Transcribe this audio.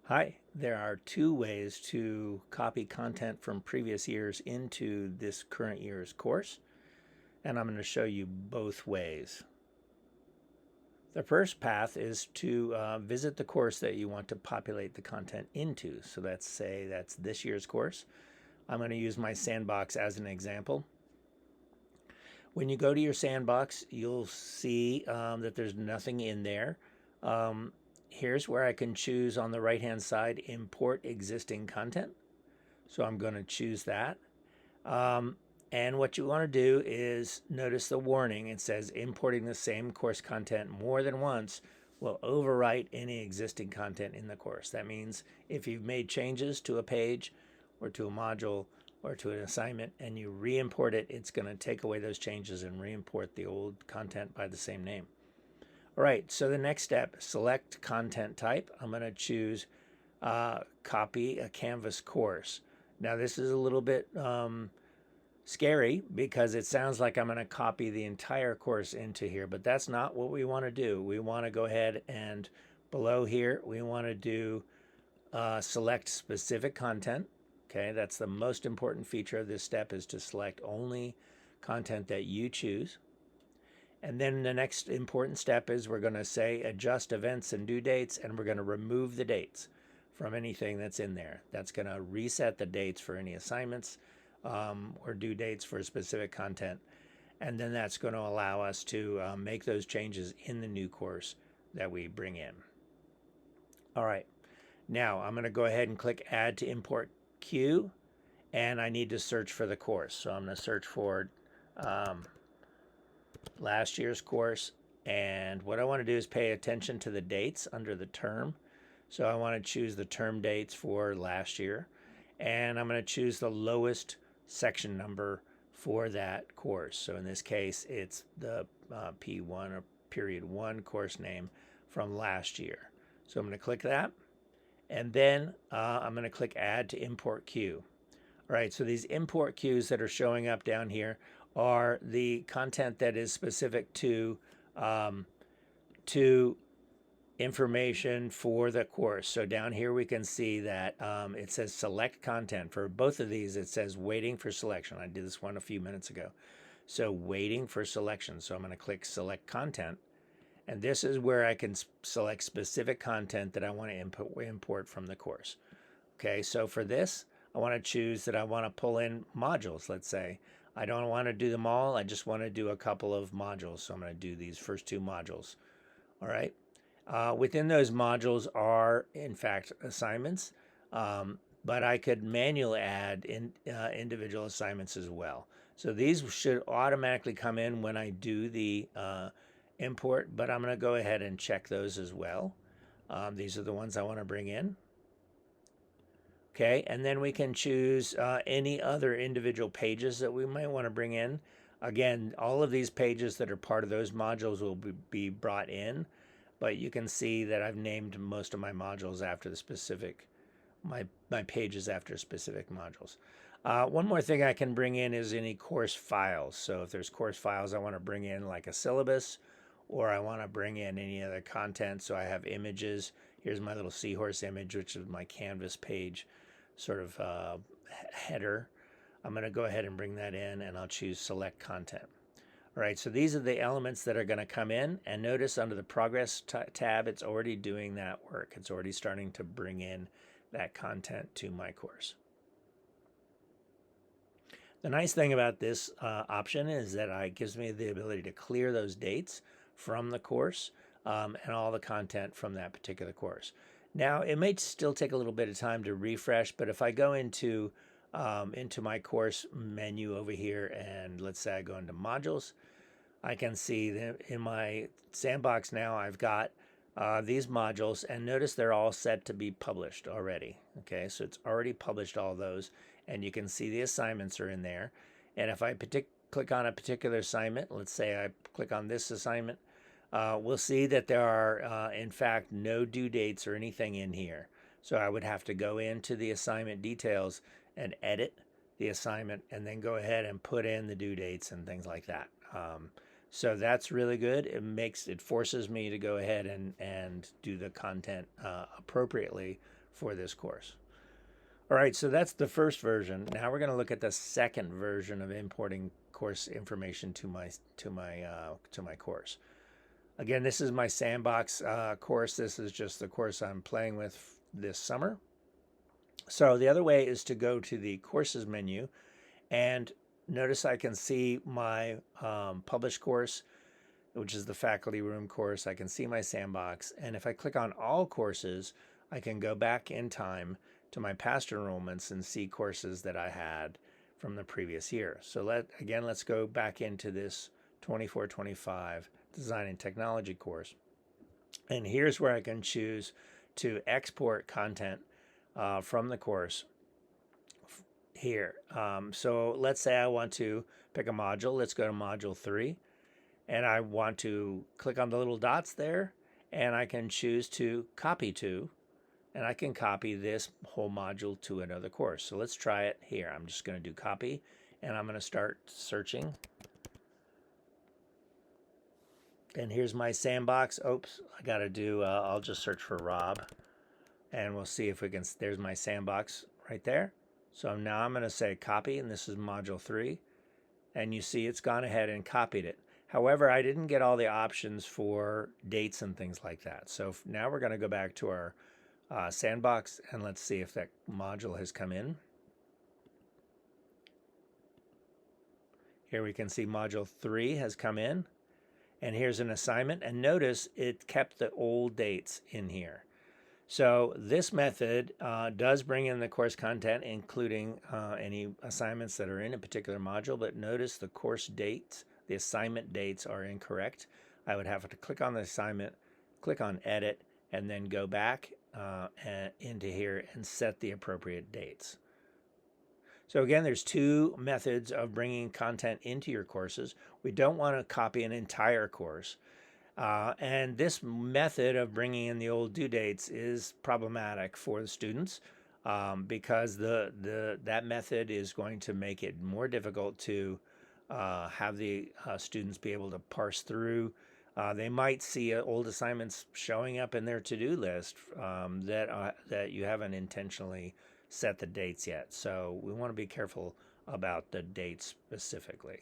Hi, there are two ways to copy content from previous years into this current year's course, and I'm going to show you both ways. The first path is to visit the course that you want to populate the content into. So let's say that's this year's course. I'm going to use my sandbox as an example. When you go to your sandbox, you'll see that there's nothing in there. Um, Here's where I can choose on the right hand side, import existing content. So I'm going to choose that. Um, and what you want to do is notice the warning. It says importing the same course content more than once will overwrite any existing content in the course. That means if you've made changes to a page or to a module or to an assignment and you re-import it, it's going to take away those changes and re-import the old content by the same name. All right, so the next step, select content type. I'm going to choose copy a Canvas course. Now this is a little bit scary because it sounds like I'm going to copy the entire course into here, but that's not what we want to do. We want to go ahead and below here, we want to do select specific content. Okay, that's the most important feature of this step, is to select only content that you choose. And then the next important step is we're going to say adjust events and due dates, and we're going to remove the dates from anything that's in there. That's going to reset the dates for any assignments or due dates for specific content. And then that's going to allow us to make those changes in the new course that we bring in. All right, now I'm going to go ahead and click add to import queue, and I need to search for the course. So I'm going to search for last year's course, and what I want to do is pay attention to the dates under the term. So I want to choose the term dates for last year, and I'm going to choose the lowest section number for that course. So in this case, it's the P1 or period 1 course name from last year. So I'm going to click that, and then I'm going to click add to import queue. All right, so these import queues that are showing up down here are the content that is specific to information for the course. So down here we can see that it says select content. For both of these, it says waiting for selection. I did this one a few minutes ago. So waiting for selection. So I'm going to click select content. And this is where I can select specific content that I want to import from the course. Okay, so for this, I want to choose that I want to pull in modules, let's say. I don't want to do them all. I just want to do a couple of modules. So I'm going to do these first two modules. All right. Within those modules are, in fact, assignments, but I could manually add individual assignments as well. So these should automatically come in when I do the import, but I'm going to go ahead and check those as well. These are the ones I want to bring in. Okay, and then we can choose any other individual pages that we might want to bring in. Again, all of these pages that are part of those modules will be brought in, but you can see that I've named most of my modules after the specific, my pages after specific modules. One more thing I can bring in is any course files. So if there's course files I want to bring in, like a syllabus, or I want to bring in any other content. So I have images. Here's my little seahorse image, which is my Canvas page sort of header. I'm going to go ahead and bring that in, and I'll choose select content. All right, so these are the elements that are going to come in, and notice under the progress tab, it's already doing that work. It's already starting to bring in that content to my course. The nice thing about this option is that it gives me the ability to clear those dates from the course and all the content from that particular course. Now, it may still take a little bit of time to refresh, but if I go into my course menu over here, and let's say I go into modules, I can see that in my sandbox now I've got these modules, and notice they're all set to be published already. Okay, so it's already published all those, and you can see the assignments are in there. And if I click on a particular assignment, let's say I click on this assignment, we'll see that there are, in fact, no due dates or anything in here. So I would have to go into the assignment details and edit the assignment, and then go ahead and put in the due dates and things like that. So that's really good. It forces me to go ahead and do the content appropriately for this course. All right, so that's the first version. Now we're going to look at the second version of importing course information to my course. Again, this is my sandbox course. This is just the course I'm playing with this summer. So the other way is to go to the courses menu, and notice I can see my published course, which is the faculty room course. I can see my sandbox, and if I click on all courses, I can go back in time to my past enrollments and see courses that I had from the previous year. So let's go back into this 24-25 Design and Technology course. And here's where I can choose to export content from the course here. So let's say I want to pick a module. Let's go to module 3. And I want to click on the little dots there, and I can choose to copy to, and I can copy this whole module to another course. So let's try it here. I'm just going to do copy, and I'm going to start searching. And here's my sandbox. Oops, I got to do, I'll just search for Rob, and we'll see if we can, there's my sandbox right there. So now I'm going to say copy, and this is module 3. And you see it's gone ahead and copied it. However, I didn't get all the options for dates and things like that. So now we're going to go back to our sandbox, and let's see if that module has come in. Here we can see module 3 has come in, and here's an assignment, and notice it kept the old dates in here. So this method does bring in the course content, including any assignments that are in a particular module, but notice the course dates, the assignment dates are incorrect. I would have to click on the assignment, click on edit, and then go back into here and set the appropriate dates. So again, there's two methods of bringing content into your courses. We don't want to copy an entire course. And this method of bringing in the old due dates is problematic for the students because that method is going to make it more difficult to have the students be able to parse through. They might see old assignments showing up in their to-do list that you haven't intentionally set the dates yet. So we want to be careful about the dates specifically.